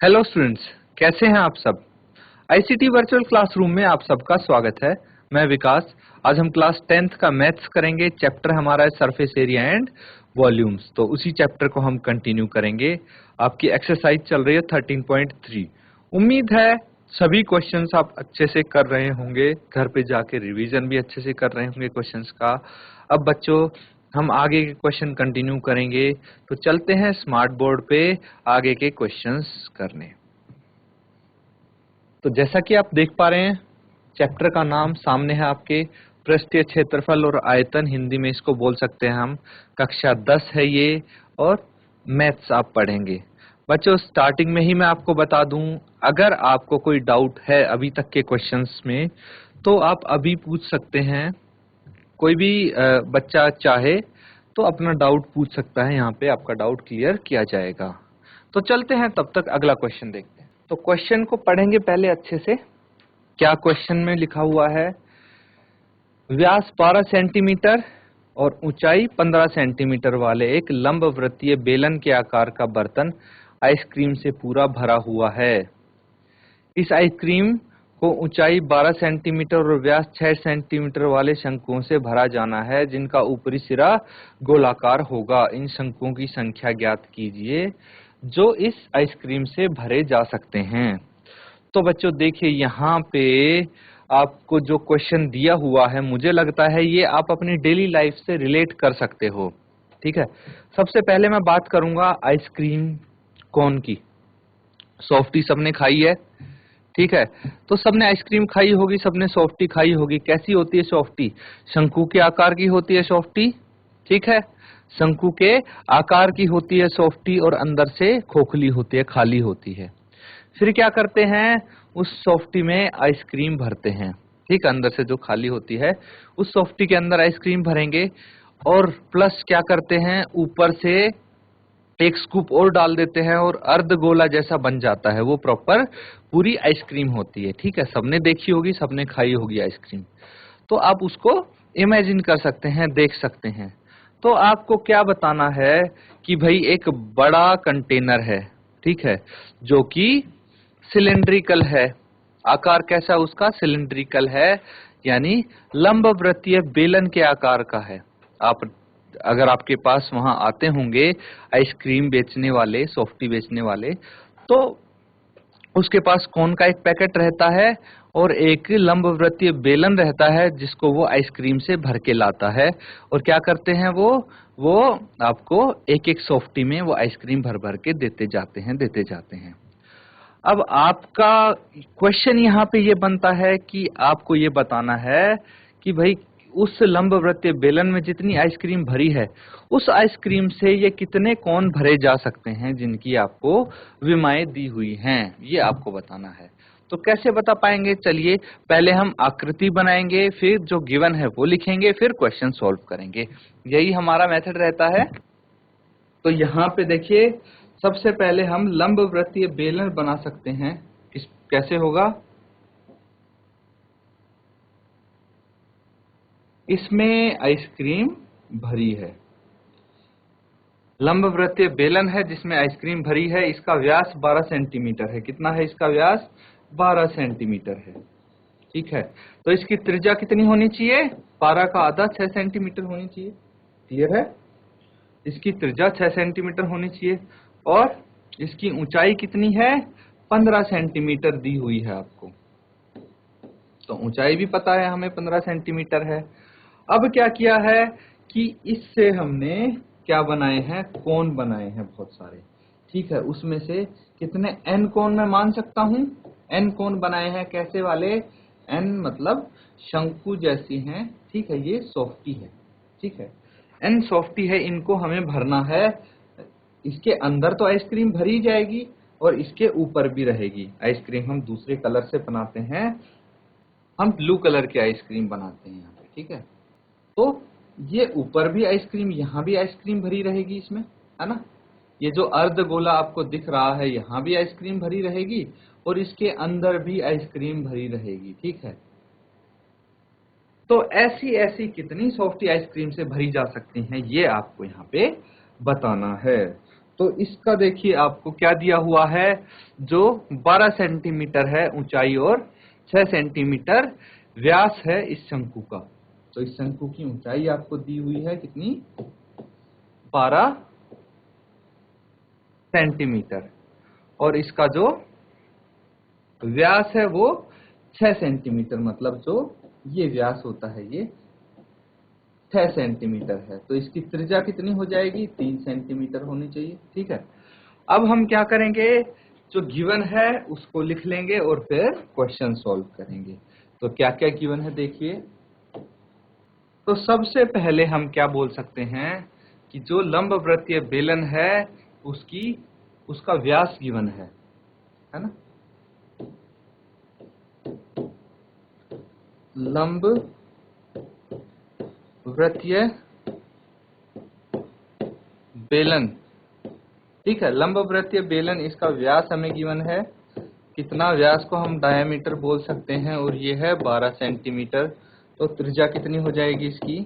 Hello students, कैसे हैं आप सब। आईसीटी वर्चुअल क्लासरूम में आप सबका स्वागत है। मैं विकास। आज हम क्लास 10th का मैथ्स करेंगे। चैप्टर हमारा है सरफेस एरिया एंड वॉल्यूम्स। तो उसी चैप्टर को हम कंटिन्यू करेंगे। आपकी एक्सरसाइज चल रही है 13.3। उम्मीद है सभी क्वेश्चंस आप अच्छे से कर रहे होंगे, घर पे जाके रिवीजन भी अच्छे से कर रहे होंगे क्वेश्चंस का। अब बच्चों, हम आगे के क्वेश्चन कंटिन्यू करेंगे, तो चलते हैं स्मार्ट बोर्ड पे आगे के क्वेश्चंस करने। तो जैसा कि आप देख पा रहे हैं, चैप्टर का नाम सामने है आपके, पृष्ठीय क्षेत्रफल और आयतन, हिंदी में इसको बोल सकते हैं हम। कक्षा 10 है ये, और मैथ्स आप पढ़ेंगे। बच्चों, स्टार्टिंग में ही मैं आपको बता दूं, अगर आपको कोई डाउट है अभी तक के क्वेश्चंस में, तो आप अभी पूछ सकते हैं। कोई भी बच्चा चाहे तो अपना डाउट पूछ सकता है, यहाँ पे आपका डाउट क्लियर किया जाएगा। तो चलते हैं, तब तक अगला क्वेश्चन देखते हैं। तो क्वेश्चन को पढ़ेंगे पहले अच्छे से। क्या क्वेश्चन में लिखा हुआ है? व्यास 12 सेंटीमीटर और ऊंचाई 15 सेंटीमीटर वाले एक लंबवृत्तीय बेलन के आकार का बर्तन आइसक्रीम से पूरा भरा हुआ है। इस आइसक्रीम को ऊंचाई 12 सेंटीमीटर और व्यास 6 सेंटीमीटर वाले शंकुओं से भरा जाना है, जिनका ऊपरी सिरा गोलाकार होगा। इन शंकुओं की संख्या ज्ञात कीजिए जो इस आइसक्रीम से भरे जा सकते हैं। तो बच्चों देखिए, यहाँ पे आपको जो क्वेश्चन दिया हुआ है, मुझे लगता है ये आप अपनी डेली लाइफ से रिलेट कर सकते हो। ठीक है, सबसे पहले मैं बात करूंगा आइसक्रीम कोन की। सॉफ्टी सबने खाई है, ठीक है। तो सबने आइसक्रीम खाई होगी, सबने सॉफ्टी खाई होगी। कैसी होती है सॉफ्टी? शंकु के आकार की होती है सॉफ्टी, ठीक है। शंकु के आकार की होती है सॉफ्टी, और अंदर से खोखली होती है, खाली होती है। फिर क्या करते हैं, उस सॉफ्टी में आइसक्रीम भरते हैं, ठीक। अंदर से जो खाली होती है, उस सॉफ्टी के अंदर आइसक्रीम भरेंगे, और प्लस क्या करते हैं, ऊपर से एक स्कूप और डाल देते हैं, और अर्ध गोला जैसा बन जाता है। वो प्रॉपर पूरी आइसक्रीम होती है, ठीक है। सबने देखी होगी, सबने खाई होगी आइसक्रीम। तो आप उसको इमेजिन कर सकते हैं, देख सकते हैं। तो आपको क्या बताना है कि भाई एक बड़ा कंटेनर है, ठीक है, जो कि सिलिंड्रिकल है। आकार कैसा उसका? सिलिंड्रिकल है, यानी लंबवृत्तीय बेलन के आकार का है। आप अगर आपके पास वहां आते होंगे आइसक्रीम बेचने वाले, सॉफ्टी बेचने वाले, तो उसके पास कोन का एक पैकेट रहता है और एक लंबवृत्तीय बेलन रहता है, जिसको वो आइसक्रीम से भर के लाता है। और क्या करते हैं वो आपको एक एक सॉफ्टी में वो आइसक्रीम भर भर के देते जाते हैं। अब आपका क्वेश्चन यहाँ पे ये बनता है कि आपको ये बताना है कि भाई उस लंबवृत्तीय बेलन में जितनी आइसक्रीम भरी है, उस आइसक्रीम से ये कितने कोन भरे जा सकते हैं, जिनकी आपको विमाएं दी हुई हैं, ये आपको बताना है। तो कैसे बता पाएंगे? चलिए पहले हम आकृति बनाएंगे, फिर जो गिवन है वो लिखेंगे, फिर क्वेश्चन सॉल्व करेंगे। यही हमारा मेथड रहता है। तो यहाँ पे देखिए, सबसे पहले हम लंबवृत्तीय बेलन बना सकते हैं। इस कैसे होगा? इसमें आइसक्रीम भरी है, लंबवृत्तीय बेलन है जिसमें आइसक्रीम भरी है। इसका व्यास 12 सेंटीमीटर है। कितना है इसका व्यास? 12 सेंटीमीटर है, ठीक है। तो इसकी त्रिज्या कितनी होनी चाहिए? 12 का आधा 6 सेंटीमीटर होनी चाहिए। क्लियर है? इसकी त्रिज्या 6 सेंटीमीटर होनी चाहिए, और इसकी ऊंचाई कितनी है? 15 सेंटीमीटर दी हुई है आपको। तो ऊंचाई भी पता है हमें, 15 सेंटीमीटर है। अब क्या किया है कि इससे हमने क्या बनाए हैं? कोन बनाए हैं बहुत सारे, ठीक है। उसमें से कितने एन कोन मैं मान सकता हूं? एन कोन बनाए हैं। कैसे वाले? एन मतलब शंकु जैसी हैं, ठीक है। ये सॉफ्टी है, ठीक है। एन सॉफ्टी है, इनको हमें भरना है। इसके अंदर तो आइसक्रीम भरी जाएगी, और इसके ऊपर भी रहेगी आइसक्रीम। हम दूसरे कलर से बनाते हैं, हम ब्लू कलर की आइसक्रीम बनाते हैं यहाँ पे, ठीक है। तो ये ऊपर भी आइसक्रीम, यहाँ भी आइसक्रीम भरी रहेगी इसमें, है ना। ये जो अर्ध गोला आपको दिख रहा है, यहाँ भी आइसक्रीम भरी रहेगी, और इसके अंदर भी आइसक्रीम भरी रहेगी, ठीक है। तो ऐसी ऐसी कितनी सॉफ्टी आइसक्रीम से भरी जा सकती हैं, ये आपको यहाँ पे बताना है। तो इसका देखिए आपको क्या दिया हुआ है, जो 12 सेंटीमीटर है ऊंचाई और 6 सेंटीमीटर व्यास है इस शंकु का। तो इस शंकु की ऊंचाई आपको दी हुई है कितनी, 12 सेंटीमीटर, और इसका जो व्यास है वो 6 सेंटीमीटर, मतलब जो ये व्यास होता है ये 6 सेंटीमीटर है। तो इसकी त्रिज्या कितनी हो जाएगी, 3 सेंटीमीटर होनी चाहिए। ठीक है, अब हम क्या करेंगे, जो गिवन है उसको लिख लेंगे और फिर क्वेश्चन सॉल्व करेंगे। तो क्या क्या गिवन है देखिए। तो सबसे पहले हम क्या बोल सकते हैं कि जो लंबवृत्तीय बेलन है उसका व्यास गिवन है ना। लंबवृत्तीय बेलन, ठीक है, लंबवृत्तीय बेलन, इसका व्यास हमें गिवन है। कितना व्यास को हम डायमीटर बोल सकते हैं, और ये है 12 सेंटीमीटर। तो त्रिज्या कितनी हो जाएगी इसकी,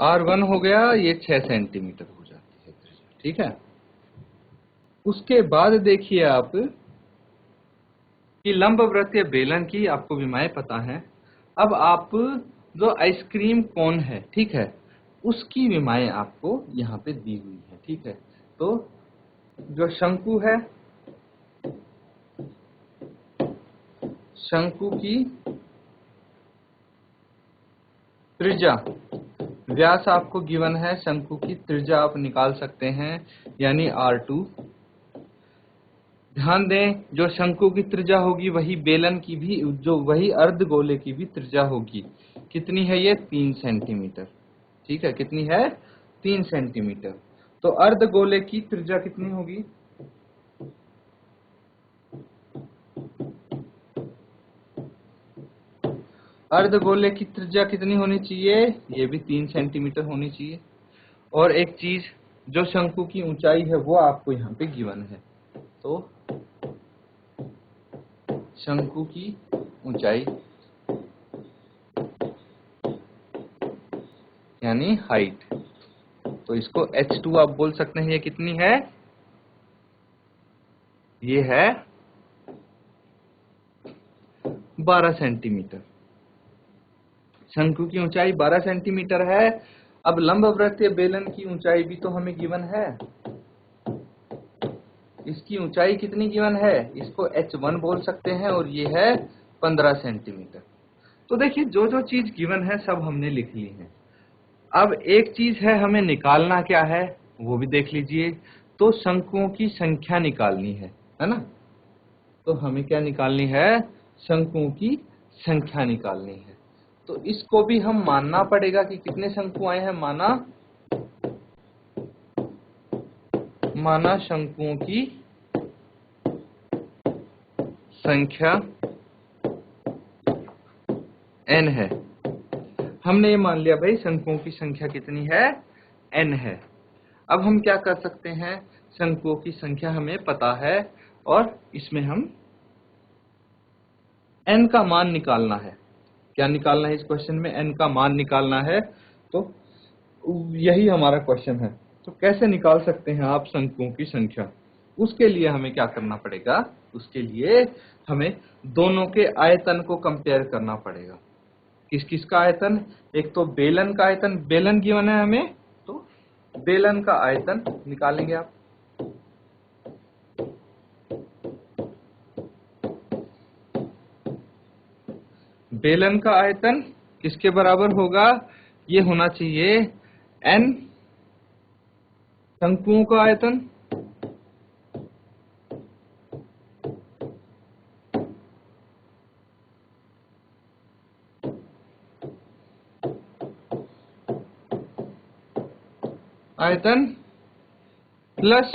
R1 हो गया, ये 6 सेंटीमीटर हो जाती है त्रिज्या। ठीक है, उसके बाद देखिए आप कि लंबवृत्तीय बेलन की आपको विमाएं पता है। अब आप जो आइसक्रीम कोन है, ठीक है, उसकी विमाएं आपको यहाँ पे दी हुई है। ठीक है, तो जो शंकु है, शंकु की त्रिज्या, व्यास आपको गिवन है, शंकु की त्रिज्या आप निकाल सकते हैं, यानी R2। ध्यान दें, जो शंकु की त्रिज्या होगी वही बेलन की भी, जो वही अर्धगोले की भी त्रिज्या होगी। कितनी है ये, 3 सेंटीमीटर। ठीक है, कितनी है, 3 सेंटीमीटर। तो अर्धगोले की त्रिज्या कितनी होगी, अर्धगोले की त्रिज्या कितनी होनी चाहिए, ये भी 3 सेंटीमीटर होनी चाहिए। और एक चीज, जो शंकु की ऊंचाई है वो आपको यहाँ पे गिवन है। तो शंकु की ऊंचाई यानी हाइट, तो इसको H2 आप बोल सकते हैं। ये कितनी है, ये है 12 सेंटीमीटर। शंकु की ऊंचाई 12 सेंटीमीटर है। अब लंबवृत्तीय बेलन की ऊंचाई भी तो हमें गिवन है। इसकी ऊंचाई कितनी गिवन है, इसको H1 बोल सकते हैं, और ये है 15 सेंटीमीटर। तो देखिए, जो जो चीज गिवन है सब हमने लिख ली है। अब एक चीज है, हमें निकालना क्या है वो भी देख लीजिए। तो शंकुओं की संख्या निकालनी है ना। तो हमें क्या निकालनी है, शंकुओं की संख्या निकालनी है। तो इसको भी हम मानना पड़ेगा कि कितने शंकु आए हैं। माना शंकुओं की संख्या n है। हमने ये मान लिया भाई, शंकुओं की संख्या कितनी है, n है। अब हम क्या कर सकते हैं, शंकुओं की संख्या हमें पता है, और इसमें हम n का मान निकालना है। क्या निकालना है इस क्वेश्चन में, n का मान निकालना है। तो यही हमारा क्वेश्चन है। तो कैसे निकाल सकते हैं आप शंकुओं की संख्या, उसके लिए हमें क्या करना पड़ेगा, उसके लिए हमें दोनों के आयतन को कंपेयर करना पड़ेगा। किस किस का आयतन, एक तो बेलन का आयतन, बेलन गिवन है हमें, तो बेलन का आयतन निकालेंगे आप। बेलन का आयतन किसके बराबर होगा, ये होना चाहिए n शंकुओं का आयतन प्लस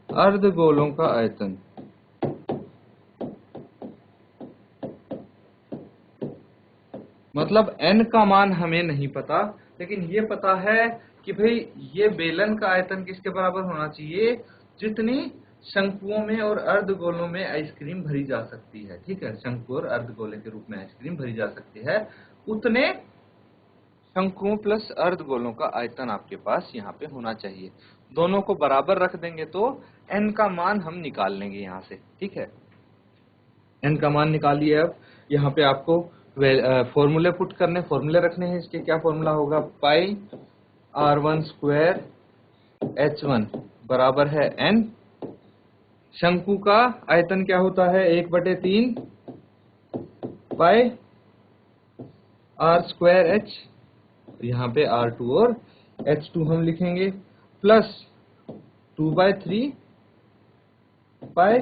अर्धगोलों का आयतन। मतलब n का मान हमें नहीं पता, लेकिन ये पता है कि भाई ये बेलन का आयतन किसके बराबर होना चाहिए, जितनी शंकुओं में और अर्धगोलों में आइसक्रीम भरी जा सकती है। ठीक है, शंकु और अर्धगोले के रूप में आइसक्रीम भरी जा सकती है, उतने शंकुओं प्लस अर्धगोलों का आयतन आपके पास यहाँ पे होना चाहिए। दोनों को बराबर रख देंगे तो n का मान हम निकाल लेंगे यहाँ से, ठीक है। n का मान निकालिए। अब यहाँ पे आपको फॉर्मूले पुट करने, फॉर्मूले रखने हैं। इसके क्या फॉर्मूला होगा, पाई r1 स्क्वायर h1 बराबर है n। शंकु का आयतन क्या होता है, 1/3 पाई r स्क्वायर h, यहाँ पे r2 और h2 हम लिखेंगे, प्लस 2/3 पाई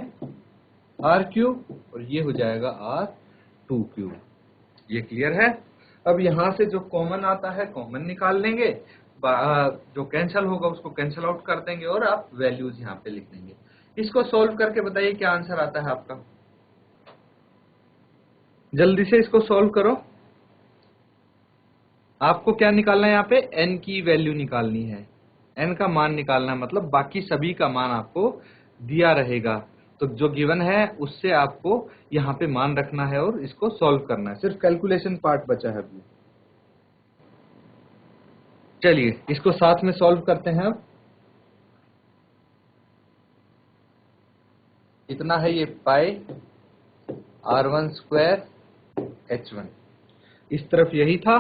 r क्यूब, और ये हो जाएगा r2 क्यूब। ये क्लियर है। अब यहाँ से जो कॉमन आता है कॉमन निकाल लेंगे, जो कैंसिल होगा उसको कैंसिल आउट कर देंगे और आप वैल्यूज यहाँ पे लिख देंगे। इसको सॉल्व करके बताइए क्या आंसर आता है आपका। जल्दी से इसको सॉल्व करो। आपको क्या निकालना है, यहाँ पे n की वैल्यू निकालनी है, n का मान निकालना है, मतलब बाकी सभी का मान आपको दिया रहेगा। तो जो गिवन है उससे आपको यहाँ पे मान रखना है और इसको सॉल्व करना है। सिर्फ कैलकुलेशन पार्ट बचा है अभी। चलिए इसको साथ में सॉल्व करते हैं। अब इतना है ये पाई r1 स्क्वायर h1, इस तरफ यही था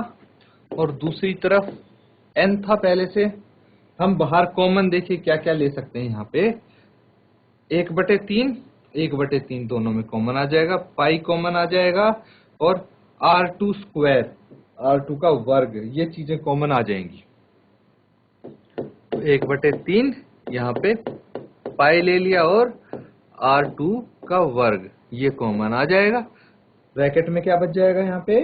और दूसरी तरफ n था पहले से। हम बाहर कॉमन देखिए क्या क्या ले सकते हैं। यहाँ पे 1/3 दोनों में कॉमन आ जाएगा, पाई कॉमन आ जाएगा और r2 स्क्वायर, r2 का वर्ग, ये चीजें कॉमन आ जाएंगी। 1/3 यहाँ पे पाई ले लिया और r2 का वर्ग, ये कॉमन आ जाएगा। ब्रैकेट में क्या बच जाएगा, यहाँ पे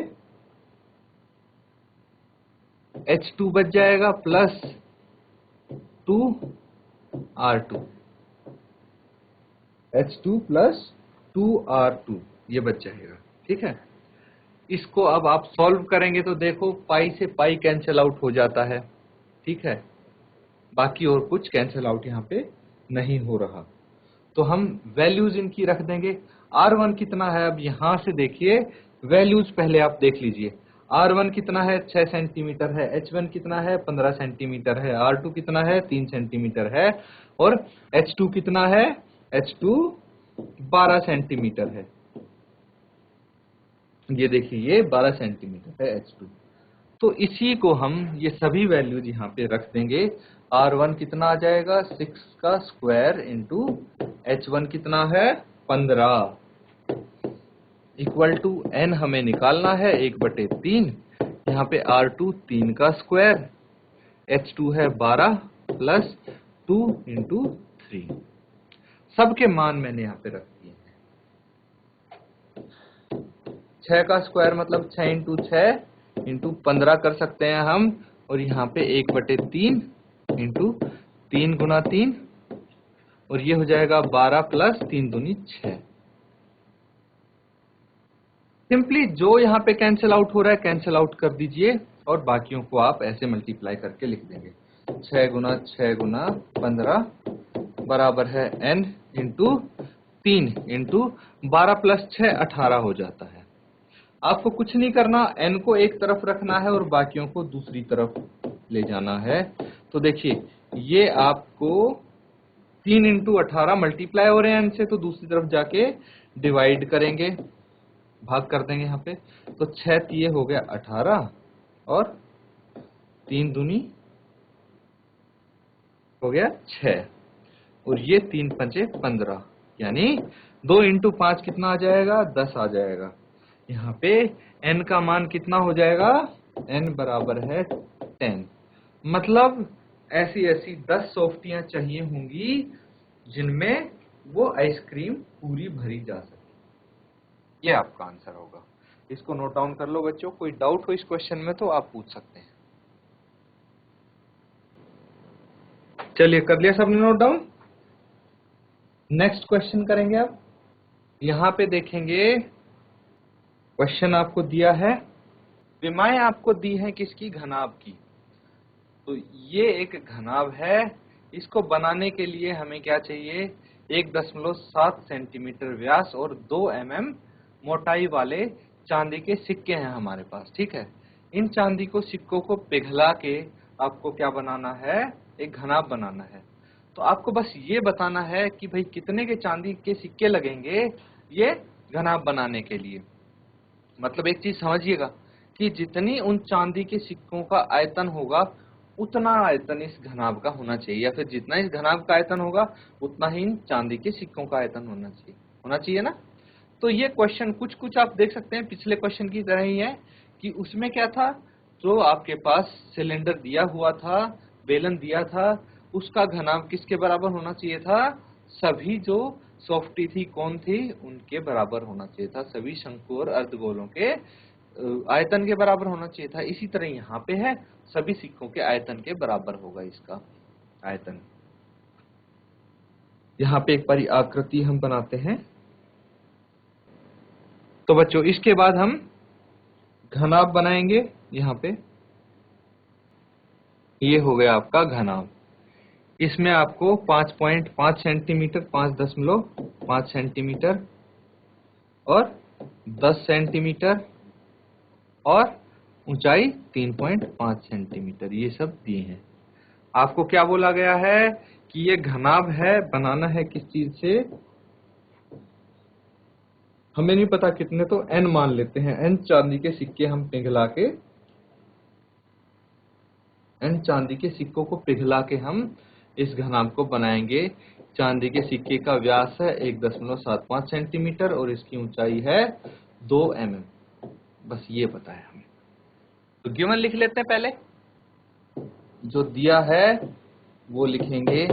h2 बच जाएगा plus 2r2, h2 plus 2r2 ये बच जाएगा, ठीक है। इसको अब आप सॉल्व करेंगे तो देखो पाई से पाई कैंसिल आउट हो जाता है, ठीक है। बाकी और कुछ कैंसिल आउट यहाँ पे नहीं हो रहा। तो हम वैल्यूज इनकी रख देंगे। r1 कितना है, अब यहाँ से देखिए वैल्यूज पहले आप देख लीजिए। r1 कितना है, 6 सेंटीमीटर है, h1 कितना है, 15 सेंटीमीटर है, r2 कितना है, 3 सेंटीमीटर है, और h2 कितना है, h2 12 सेंटीमीटर है। ये देखिए ये 12 सेंटीमीटर है h2। तो इसी को हम ये सभी वैल्यूज यहाँ पे रख देंगे। r1 कितना आ जाएगा, 6 का स्क्वायर इंटू h1 कितना है, 15, इक्वल टू n हमें निकालना है 1/3। यहाँ पे r2 3 का स्क्वायर, h2 है 12 प्लस 2 इंटू 3। सबके मान मैंने यहाँ पे रख दिए हैं। 6 का स्क्वायर मतलब 6 इंटू 6 इंटू 15 कर सकते हैं हम, और यहाँ पे 1/3 इंटू 3 गुना 3, और ये हो जाएगा 12 प्लस 3 दूनी 6। सिंपली जो यहाँ पे कैंसिल आउट हो रहा है कैंसिल आउट कर दीजिए, और बाकियों को आप ऐसे मल्टीप्लाई करके लिख देंगे। 6 गुना 6 गुना 15 बराबर है n इंटू 3 इंटू 12 प्लस 6 18 हो जाता है। आपको कुछ नहीं करना, n को एक तरफ रखना है और बाकियों को दूसरी तरफ ले जाना है। तो देखिए ये आपको 3 इंटू 18 मल्टीप्लाई हो रहे हैं n से, तो दूसरी तरफ जाके डिवाइड करेंगे, भाग कर देंगे यहाँ पे। तो 6 तिये हो गया 18 और 3 दूनी हो गया 6, और ये 3 पंचे 15, यानी 2 इंटू 5 कितना आ जाएगा, 10 आ जाएगा। यहाँ पे n का मान कितना हो जाएगा, n बराबर है 10। मतलब ऐसी ऐसी 10 सॉफ्टियां चाहिए होंगी जिनमें वो आइसक्रीम पूरी भरी जा सके। ये आपका आंसर होगा। इसको नोट डाउन कर लो बच्चों। कोई डाउट हो इस क्वेश्चन में तो आप पूछ सकते हैं। चलिए कर लिया सबने नोट डाउन। नेक्स्ट क्वेश्चन करेंगे। अब यहाँ पे देखेंगे क्वेश्चन आपको दिया है, विमाएं आपको दी हैं किसकी, घनाभ की। तो ये एक घनाभ है। इसको बनाने के लिए हमें क्या चाहिए, 1.7 सेंटीमीटर व्यास और 2 mm मोटाई वाले चांदी के सिक्के हैं हमारे पास, ठीक है। इन चांदी को सिक्कों को पिघला के आपको क्या बनाना है, एक घनाभ बनाना है। तो आपको बस ये बताना है कि भाई कितने के चांदी के सिक्के लगेंगे ये घनाभ बनाने के लिए। मतलब एक चीज समझिएगा कि जितनी उन चांदी के सिक्कों का आयतन होगा उतना आयतन इस घनाभ का होना चाहिए, या फिर जितना इस घनाभ का आयतन होगा उतना ही इन चांदी के सिक्कों का आयतन होना चाहिए ना। तो ये क्वेश्चन कुछ कुछ आप देख सकते हैं पिछले क्वेश्चन की तरह ही है कि उसमें क्या था, जो आपके पास सिलेंडर दिया हुआ था, बेलन दिया था, उसका घनाभ किसके बराबर होना चाहिए था, सभी जो सॉफ्टी थी कौन थी उनके बराबर होना चाहिए था, सभी शंकु और अर्धगोलों के आयतन के बराबर होना चाहिए था। इसी तरह यहाँ पे है, सभी सिक्कों के आयतन के बराबर होगा इसका आयतन। यहाँ पे एक बारी आकृति हम बनाते हैं। तो बच्चों इसके बाद हम घनाभ बनाएंगे। यहाँ पे ये हो गया आपका घनाभ। इसमें आपको 5.5 सेंटीमीटर, 5.5 सेंटीमीटर और 10 सेंटीमीटर और ऊंचाई 3.5 सेंटीमीटर ये सब दिए हैं। आपको क्या बोला गया है कि ये घनाभ है, बनाना है किस चीज से, हमें नहीं पता कितने, तो n मान लेते हैं। n चांदी के सिक्के हम पिघला के, n चांदी के सिक्कों को पिघला के हम इस घनाभ को बनाएंगे। चांदी के सिक्के का व्यास है 1.75 सेंटीमीटर और इसकी ऊंचाई है 2 mm। बस ये पता है हमें। तो गिवन लिख लेते हैं, पहले जो दिया है वो लिखेंगे।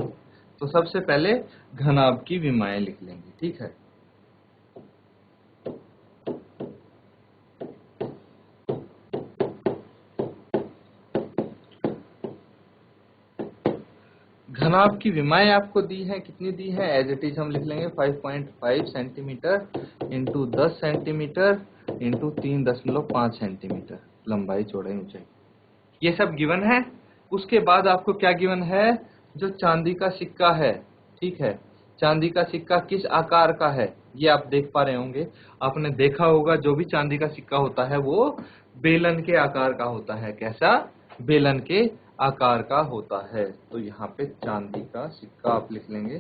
तो सबसे पहले घनाभ की विमाएं लिख लेंगे, ठीक है। घनाभ की विमाएं आपको दी है, कितनी दी है, एज इट इज हम लिख लेंगे 5.5 centimetre into 10 centimetre into 3.5 centimetre लंबाई, चौड़ाई, ऊंचाई, ये सब गिवन है। उसके बाद आपको क्या गिवन है, जो चांदी का सिक्का है, ठीक है, चांदी का सिक्का किस आकार का है ये आप देख पा रहे होंगे। आपने देखा होगा जो भी चांदी का सिक्का होता है वो बेलन के आकार का होता है। कैसा, बेलन के आकार का होता है। तो यहाँ पे चांदी का सिक्का आप लिख लेंगे।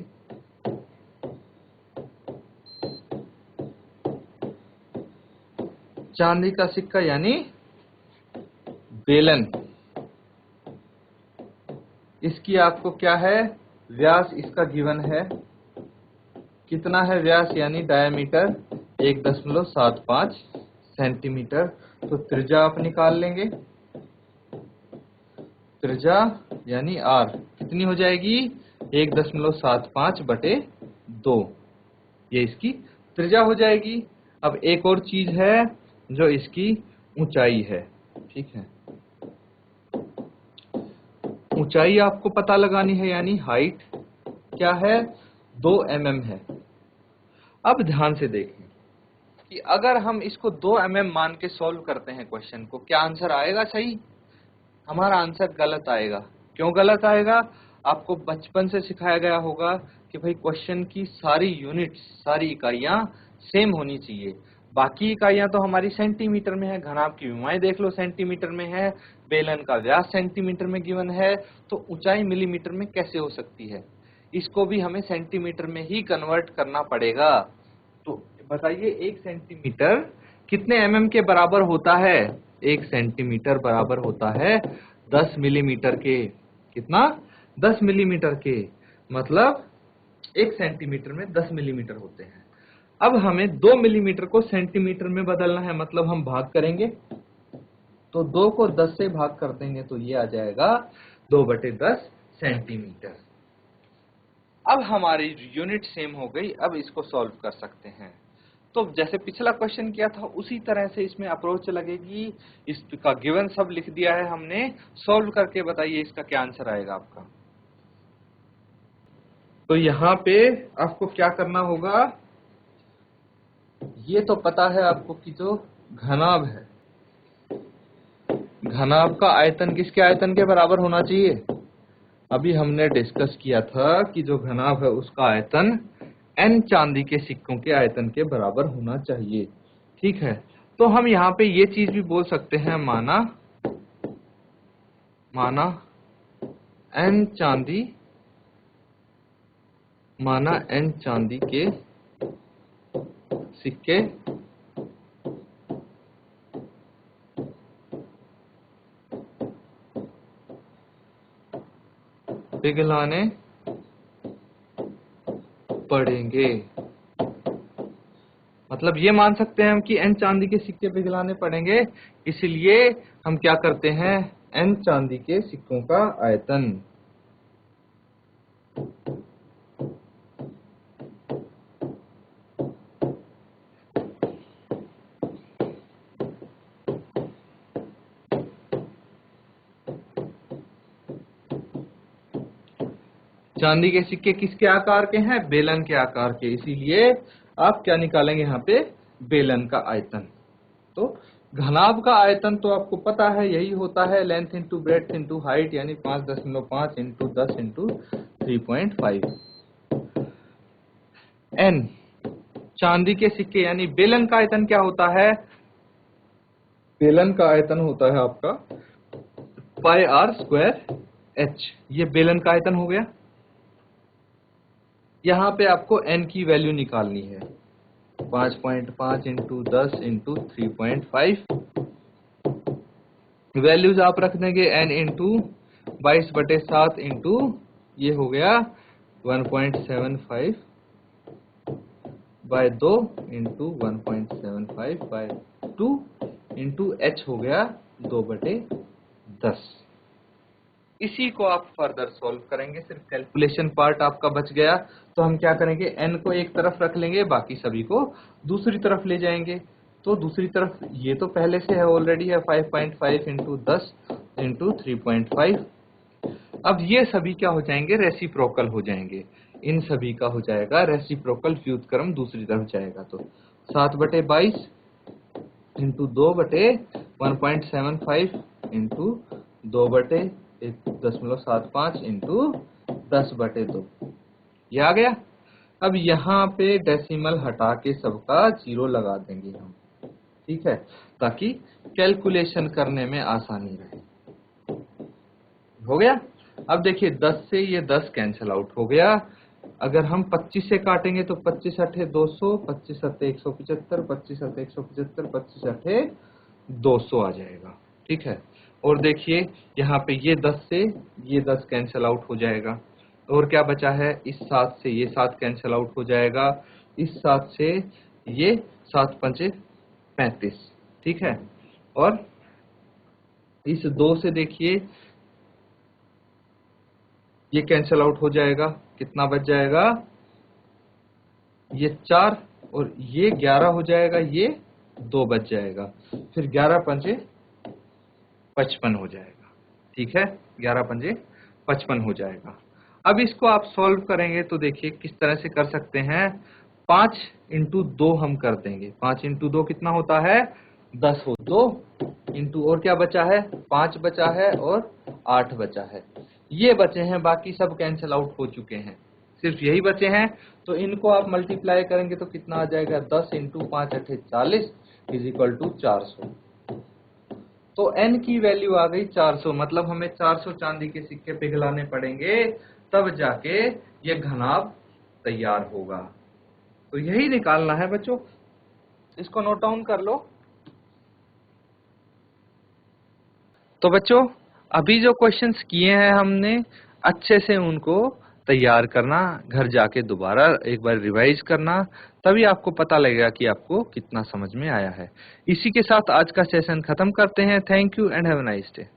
चांदी का सिक्का यानी बेलन, इसकी आपको क्या है, व्यास इसका गिवन है, कितना है व्यास यानी डायमीटर 1.75 सेंटीमीटर। तो त्रिज्या आप निकाल लेंगे, त्रिज्या यानी r कितनी हो जाएगी, 1.75/2, ये इसकी त्रिज्या हो जाएगी। अब एक और चीज है जो इसकी ऊंचाई है, ठीक है, ऊंचाई आपको पता लगानी है, यानी हाइट क्या है, 2 mm है। अब ध्यान से देखें कि अगर हम इसको 2 mm मान के सॉल्व करते हैं क्वेश्चन को, क्या आंसर आएगा सही, हमारा आंसर गलत आएगा। क्यों गलत आएगा, आपको बचपन से सिखाया गया होगा कि भाई क्वेश्चन की सारी यूनिट्स, सारी इकाइयां सेम होनी चाहिए। बाकी इकाइयां तो हमारी सेंटीमीटर में है, घनाभ की विमाएं देख लो सेंटीमीटर में है, बेलन का व्यास सेंटीमीटर में गिवन है, तो ऊंचाई मिलीमीटर में कैसे हो सकती है, इसको भी हमें सेंटीमीटर में ही कन्वर्ट करना पड़ेगा। तो बताइए 1 सेंटीमीटर कितने mm के बराबर होता है, 1 सेंटीमीटर बराबर होता है 10 मिलीमीटर के। कितना, 10 मिलीमीटर के, मतलब 1 सेंटीमीटर में 10 मिलीमीटर होते हैं। अब हमें 2 मिलीमीटर को सेंटीमीटर में बदलना है, मतलब हम भाग करेंगे, तो 2 को 10 से भाग कर देंगे तो ये आ जाएगा 2/10 सेंटीमीटर। अब हमारी यूनिट सेम हो गई, अब इसको सॉल्व कर सकते हैं। तो जैसे पिछला क्वेश्चन किया था उसी तरह से इसमें अप्रोच लगेगी। इसका गिवन सब लिख दिया है हमने, सॉल्व करके बताइए इसका क्या आंसर आएगा आपका। तो यहाँ पे आपको क्या करना होगा, ये तो पता है आपको कि जो घनाभ है, घनाभ का आयतन किसके आयतन के बराबर होना चाहिए, अभी हमने डिस्कस किया था कि जो घनाभ है उसका आयतन n चांदी के सिक्कों के आयतन के बराबर होना चाहिए, ठीक है। तो हम यहाँ पे ये चीज भी बोल सकते हैं, माना माना n चांदी के सिक्के पिघलाने पड़ेंगे। मतलब ये मान सकते हैं हम कि n चांदी के सिक्के पिघलाने पड़ेंगे, इसलिए हम क्या करते हैं, n चांदी के सिक्कों का आयतन चांदी के सिक्के किसके आकार के हैं, बेलन के आकार के, इसीलिए आप क्या निकालेंगे यहाँ पे, बेलन का आयतन। तो घनाभ का आयतन तो आपको पता है, यही होता है length into breadth into height, यानी 5.5 इंटू 10 इंटू 3.5। n चांदी के सिक्के यानी बेलन का आयतन क्या होता है, बेलन का आयतन होता है आपका पाई आर स्क्वायर h। ये बेलन का आयतन हो गया। यहाँ पे आपको n की वैल्यू निकालनी है, 5.5 इंटू 10 इंटू 3.5। वैल्यूज आप रख देंगे n इंटू 22/7 इंटू ये हो गया 1.75 by 2 into 1.75 by 2 into h हो गया 2/10। इसी को आप फर्दर सॉल्व करेंगे, सिर्फ कैलकुलेशन पार्ट आपका बच गया। तो हम क्या करेंगे, n को एक तरफ रख लेंगे, बाकी सभी को दूसरी तरफ ले जाएंगे। तो दूसरी तरफ ये तो पहले से है, ऑलरेडी है 5.5 इंटू 10 इंटू 3.5। अब ये सभी क्या हो जाएंगे, रेसिप्रोकल हो जाएंगे। इन सभी का हो जाएगा रेसिप्रोकल, व्युत्क्रम दूसरी तरफ जाएगा। तो 7/22 इंटू 2/1.75 इंटू 2/1.75 इंटू 10/2, ये आ गया। अब यहाँ पे डेसिमल हटा के सबका 0 लगा देंगे हम, ठीक है, ताकि कैलकुलेशन करने में आसानी रहे। हो गया। अब देखिए 10 से ये 10 कैंसिल आउट हो गया। अगर हम 25 से काटेंगे तो 25 अठे 200, 25 अठे 175, 25 अठे 175, 25 अठे 200 आ जाएगा, ठीक है। और देखिए यहाँ पे ये 10 से ये 10 कैंसिल आउट हो जाएगा, और क्या बचा है, इस 7 से ये 7 कैंसिल आउट हो जाएगा, इस 7 से ये 7×5 = 35, ठीक है। और इस 2 से देखिए ये कैंसिल आउट हो जाएगा, कितना बच जाएगा, ये 4 और ये 11 हो जाएगा, ये 2 बच जाएगा, फिर 11×5 = 55 हो जाएगा, ठीक है, 11×5 = 55 हो जाएगा। अब इसको आप सॉल्व करेंगे तो देखिए किस तरह से कर सकते हैं। 5 इंटू 2 हम कर देंगे, 5 इंटू 2 कितना होता है, 10 हो, 2 इंटू और क्या बचा है, 5 बचा है और 8 बचा है, ये बचे हैं, बाकी सब कैंसिल आउट हो चुके हैं, सिर्फ यही बचे हैं। तो इनको आप मल्टीप्लाई करेंगे तो कितना आ जाएगा, 10 इंटू 5 अठे 40 = 400। तो n की वैल्यू आ गई 400, मतलब हमें 400 चांदी के सिक्के पिघलाने पड़ेंगे, तब जाके ये घनाभ तैयार होगा। तो यही निकालना है बच्चों, इसको नोट डाउन कर लो। तो बच्चों अभी जो क्वेश्चंस किए हैं हमने, अच्छे से उनको तैयार करना, घर जाके दोबारा एक बार रिवाइज करना, तभी आपको पता लगेगा कि आपको कितना समझ में आया है। इसी के साथ आज का सेशन खत्म करते हैं। Thank you and have a nice day.